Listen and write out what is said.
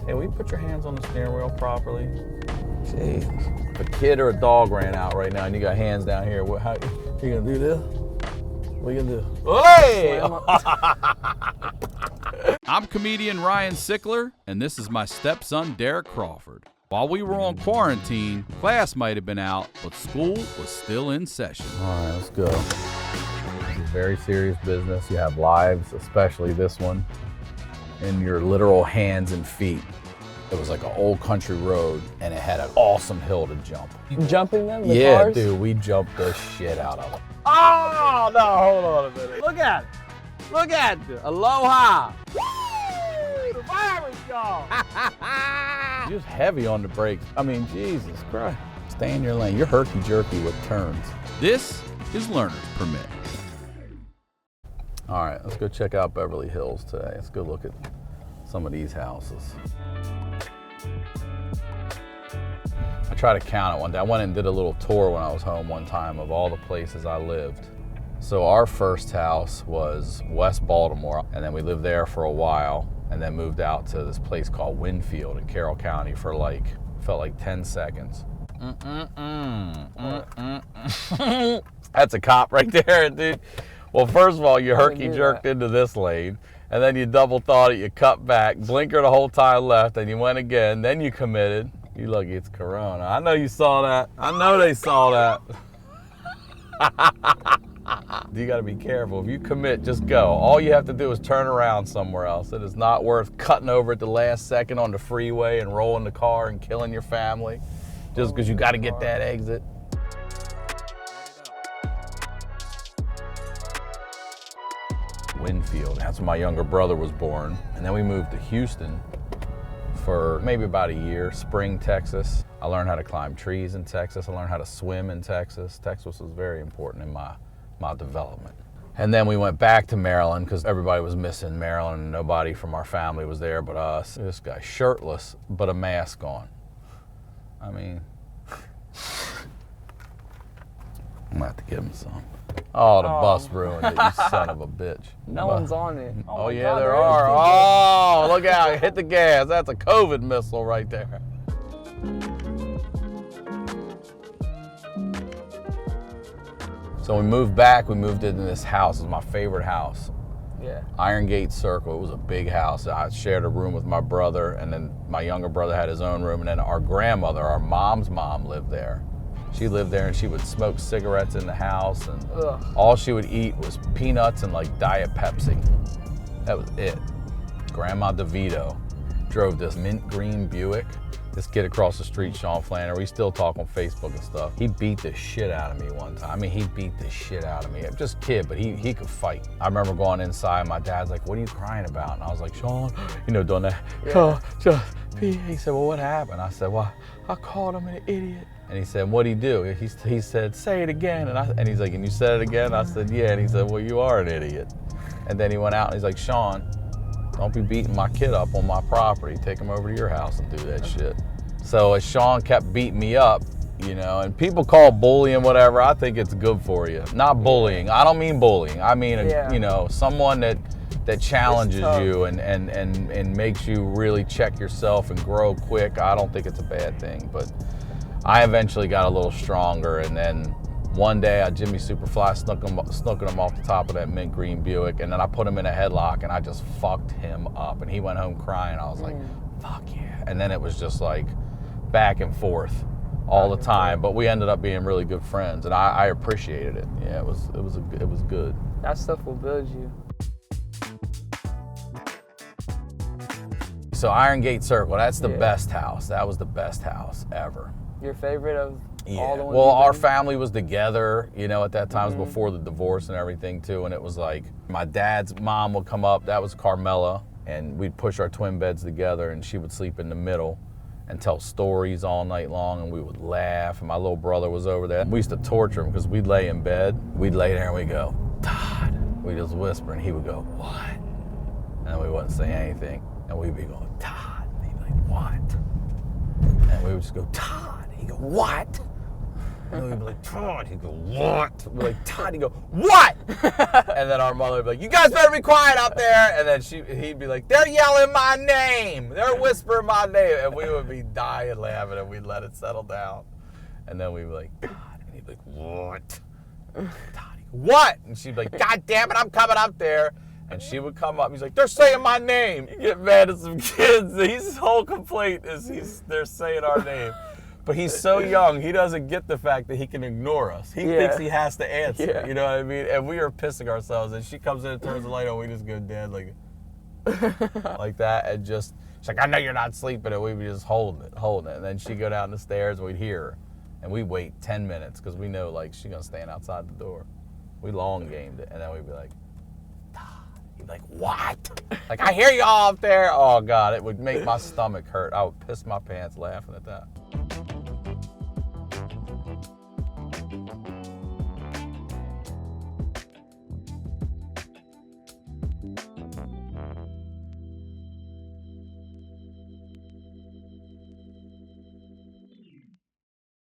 Hey, will you put your hands on the steering wheel properly? Jeez. If a kid or a dog ran out right now and you got hands down here, how you gonna do this? What are you gonna do? Hey! I'm comedian Ryan Sickler, and this is my stepson Derek Crawford. While we were on quarantine, class might have been out, but school was still in session. All right, let's go. This is very serious business. You have lives, especially this one, in your literal hands and feet. It was like an old country road, and it had an awesome hill to jump. Jumping them? Yeah, cars? dude, we jumped the shit out of them. Oh, no, hold on a minute. Look at it. Look at it. Aloha. Woo! The virus, y'all. You're just heavy on the brakes. I mean, Jesus Christ. Stay in your lane. You're herky-jerky with turns. This is Learner's Permit. All right, let's go check out Beverly Hills today. Let's go look at some of these houses. I tried to count it one day. I went and did a little tour when I was home one time of all the places I lived. So our first house was West Baltimore, and then we lived there for a while, and then moved out to this place called Winfield in Carroll County for felt like 10 seconds. That's a cop right there, dude. Well, first of all, you herky-jerked into this lane, and then you double thought it, you cut back, blinker the whole time left, and you went again, then you committed. You lucky it's Corona. I know you saw that. I know they saw that. You gotta be careful. If you commit, just go. All you have to do is turn around somewhere else. It is not worth cutting over at the last second on the freeway and rolling the car and killing your family just because you gotta get that exit. Winfield, that's where my younger brother was born. And then we moved to Houston for maybe about a year, Spring, Texas. I learned how to climb trees in Texas. I learned how to swim in Texas. Texas was very important in my development. And then we went back to Maryland because everybody was missing Maryland and nobody from our family was there but us. This guy shirtless, but a mask on. I mean, I'm gonna have to give him some. Oh, the bus ruined it, you son of a bitch. No one's on it. Oh yeah, God, there are. Oh, look out, hit the gas. That's a COVID missile right there. So we moved back, we moved into this house. It was my favorite house. Yeah. Iron Gate Circle, it was a big house. I shared a room with my brother, and then my younger brother had his own room, and then our grandmother, our mom's mom, lived there. She lived there and she would smoke cigarettes in the house, and all she would eat was peanuts and like Diet Pepsi. That was it. Grandma DeVito drove this mint green Buick. This kid across the street, Sean Flannery, we still talk on Facebook and stuff. He beat the shit out of me one time. I mean, he beat the shit out of me. Just a kid, but he could fight. I remember going inside, my dad's like, "What are you crying about?" And I was like, "Sean, doing that. Yeah. Oh, just pee." He said, "Well, what happened?" I said, "Well, I called him an idiot." And he said, "What'd he do?" He said, "Say it again." And he's like, "And you said it again?" I said, "Yeah." And he said, "Well, you are an idiot." And then he went out and he's like, "Sean, don't be beating my kid up on my property. Take him over to your house and do that shit." So as Sean kept beating me up, and people call bullying whatever, I think it's good for you. Not bullying. I don't mean bullying. I mean, someone that challenges you and makes you really check yourself and grow quick. I don't think it's a bad thing, but I eventually got a little stronger, and then one day I Jimmy Superfly snookered him off the top of that mint green Buick, and then I put him in a headlock and I just fucked him up, and he went home crying. I was like, fuck yeah. And then it was just like back and forth all the time, but we ended up being really good friends, and I appreciated it. Yeah, it was good. That stuff will build you. So Iron Gate Circle, that's the best house. That was the best house ever. Your favorite of all the ones? Well, our family was together, at that time. It was before the divorce and everything too, and it was like my dad's mom would come up, that was Carmela, and we'd push our twin beds together, and she would sleep in the middle and tell stories all night long, and we would laugh, and my little brother was over there. We used to torture him because we'd lay in bed, we'd lay there and we'd go, "Todd," we'd just whisper, and he would go, "What?" And we wouldn't say anything, and we'd be going, "Todd," and he'd be like, "What?" And we would just go, "Todd." He'd go, "What?" And we'd be like, Todd. He'd go, what? We'd be like, Todd. He'd go, what? And then our mother would be like, you guys better be quiet out there. And then he'd be like, they're yelling my name. They're whispering my name. And we would be dying laughing, and we'd let it settle down. And then we'd be like, Todd. And he'd be like, what? Todd. He'd go, what? And she'd be like, God damn it, I'm coming up there. And she would come up. He's like, they're saying my name. You get mad at some kids. His whole complaint is they're saying our name. But he's so young, he doesn't get the fact that he can ignore us. He thinks he has to answer. Yeah. You know what I mean? And we are pissing ourselves. And she comes in and turns the light on. We just go dead like that. And just, she's like, I know you're not sleeping. And we'd be just holding it. And then she'd go down the stairs and we'd hear her. And we'd wait 10 minutes because we know like she's going to stand outside the door. We long gamed it. And then we'd be like, he'd be like, what? Like, I hear y'all up there. Oh, God, it would make my stomach hurt. I would piss my pants laughing at that.